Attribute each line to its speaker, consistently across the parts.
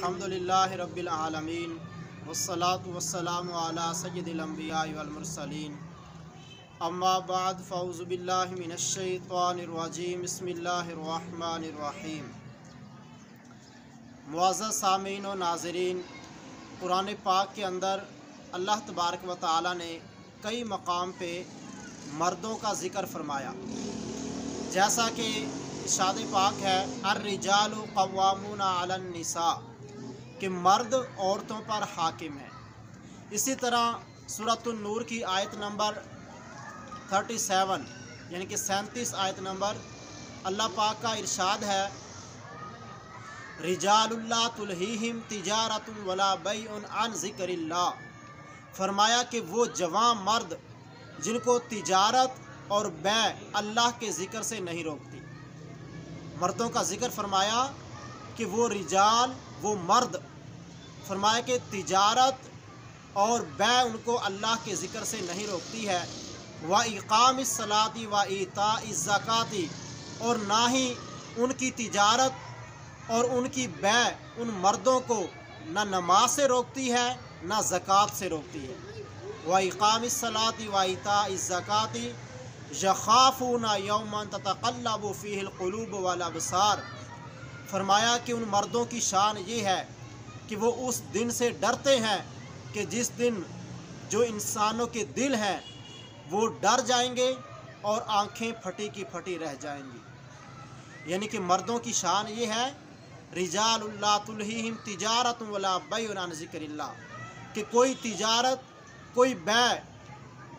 Speaker 1: अल्हम्दुलिल्लाहि रब्बिल आलमीन वस्सलातु वस्सलामु अला सय्यिदिल अंबिया वल मुरसलीन अम्मा बाद फ़अऊज़ु बिल्लाहि मिनश शैतानिर रजीम बिस्मिल्लाहिर रहमानिर रहीम। मुअज़्ज़ज़ सामीन व नाज़रीन, कुरान पाक के अंदर अल्लाह तबारक व तआला ने कई मकाम पे मर्दों का ज़िक्र फरमाया, जैसा कि इरशाद पाक है अर्रिजालु क़व्वामूना अलन निसा, कि मर्द औरतों पर हाकिम है। इसी तरह सूरतुन नूर की आयत नंबर 37 यानी कि 37 आयत नंबर, अल्लाह पाक का इरशाद है रिजालुल्ला तुलहीहिम तिजारतुन वला बैउन अन ज़िक्रिल्लाह, फरमाया कि वो जवान मर्द जिनको तिजारत और बै अल्लाह के ज़िक्र से नहीं रोकती। मर्दों का ज़िक्र फरमाया कि वो रिजाल, वो मर्द, फरमाया कि तिजारत और बै उनको अल्लाह के ज़िक्र से नहीं रोकती है। व इक़ामिस सलाती व ईताइज़ ज़काती, और ना ही उनकी तिजारत और उनकी बै उन मर्दों को ना नमाज से रोकती है ना ज़कात से रोकती है। व इक़ामिस सलाती व ईताइज़ ज़काती यख़ाफ़ूना यौमन ततक़ल्लबु फ़ीहिल क़ुलूब वल अबसार, फरमाया कि उन मर्दों की शान ये है कि वो उस दिन से डरते हैं कि जिस दिन जो इंसानों के दिल हैं वो डर जाएंगे और आँखें फटी की फटी रह जाएंगी। यानी कि मर्दों की शान ये है रिजालुल्ला तुलहीहिम तिजारतुन वला बैउन अन ज़िक्रिल्लाह, कि कोई तिजारत कोई बै,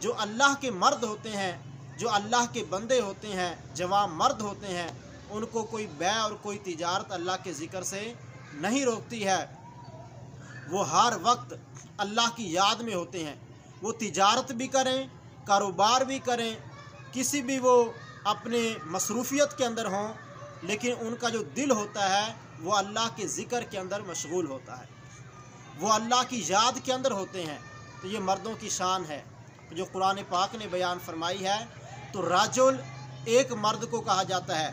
Speaker 1: जो अल्लाह के मर्द होते हैं, जो अल्लाह के बंदे होते हैं, जवान मर्द होते हैं, उनको कोई बै और कोई तिजारत अल्लाह के ज़िक्र से नहीं रोकती है। वो हर वक्त अल्लाह की याद में होते हैं। वो तिजारत भी करें, कारोबार भी करें, किसी भी वो अपने मसरूफ़ियत के अंदर हों, लेकिन उनका जो दिल होता है वो अल्लाह के ज़िक्र के अंदर मशगूल होता है, वो अल्लाह की याद के अंदर होते हैं। तो ये मर्दों की शान है जो कुरान पाक ने बयान फरमाई है। तो राजुल एक मर्द को कहा जाता है,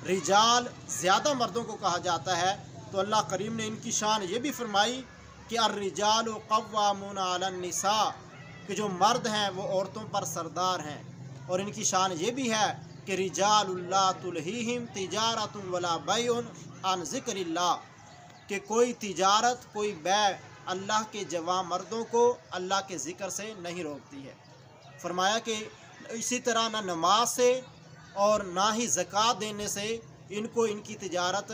Speaker 1: रिजाल ज़्यादा मर्दों को कहा जाता है। तो अल्लाह करीम ने इनकी शान ये भी फरमाई कि अर्रिजालु क़व्वामूना अलन निसा, कि जो मर्द हैं वो औरतों पर सरदार हैं। और इनकी शान ये भी है कि रिजालुल्ला तुलहीहिम तिजारतुन वला बैउन अन ज़िक्रिल्लाह, कि कोई तिजारत कोई बै अल्लाह के जवान मर्दों को अल्लाह के ज़िक्र से नहीं रोकती है। फरमाया कि इसी तरह ना नमाज से और ना ही ज़कात देने से इनको इनकी तिजारत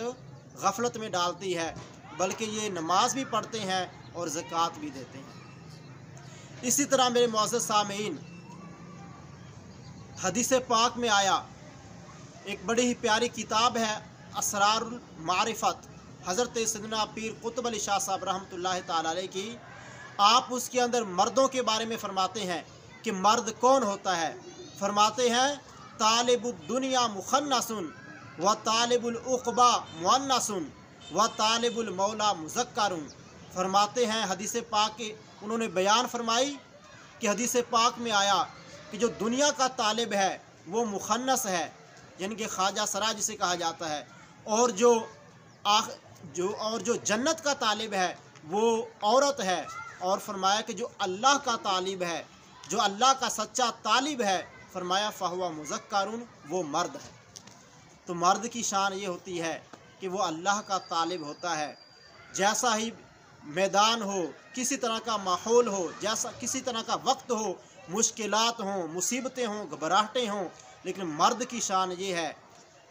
Speaker 1: गफलत में डालती है, बल्कि ये नमाज भी पढ़ते हैं और ज़कात भी देते हैं। इसी तरह मेरे मुअज़्ज़ज़ सामीन, हदीस पाक में आया, एक बड़ी ही प्यारी किताब है असरारुल मारिफत, हज़रत सैयदना पीर कुतुब अली शाह साहब रहमतुल्लाहि तआला अलैह की। आप उसके अंदर मर्दों के बारे में फरमाते हैं कि मर्द कौन होता है। फरमाते हैं तालिबुद दुनिया मुखन्नसुन व तालिबुल उक़बा मुअन्नसुन व तालिबुल मौला मुज़क्करुन। फरमाते हैं हदीस पाक के उन्होंने बयान फरमाई कि हदीस पाक में आया कि जो दुनिया का तालिब है वो मुखन्नस है, यानी कि ख्वाजा सरा जिसे कहा जाता है, और जो जन्नत का तालिब है वो औरत है। और फरमाया कि जो अल्लाह का तालिब है, जो अल्लाह का सच्चा तालिब है, फरमाया फ़हुवा मुज़क्करुन, वो मर्द है। तो मर्द की शान ये होती है कि वो अल्लाह का तालिब होता है। जैसा ही मैदान हो, किसी तरह का माहौल हो, जैसा किसी तरह का वक्त हो, मुश्किलात हों, मुसीबतें हों, घबराहटें हों, लेकिन मर्द की शान ये है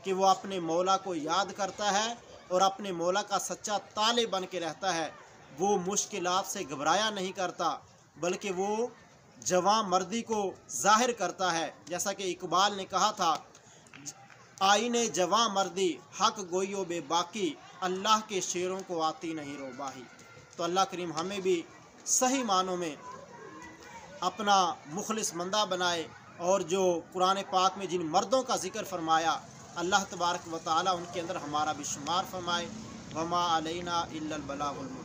Speaker 1: कि वो अपने मौला को याद करता है और अपने मौला का सच्चा तालिब बन के रहता है। वो मुश्किलात से घबराया नहीं करता, बल्कि वो जवां मर्दी को ज़ाहिर करता है। जैसा कि इकबाल ने कहा था, आईने जवां मर्दी हक गोइयो बेबाकी, अल्लाह के शेरों को आती नहीं रोबाही। तो अल्लाह करीम हमें भी सही मानों में अपना मुखलिस बंदा बनाए, और जो कुरान पाक में जिन मर्दों का ज़िक्र फरमाया अल्लाह तबारक व तआला उनके अंदर हमारा भी शुमार फरमाए। वमा अलैना इल्लल बलागुल मुबीन।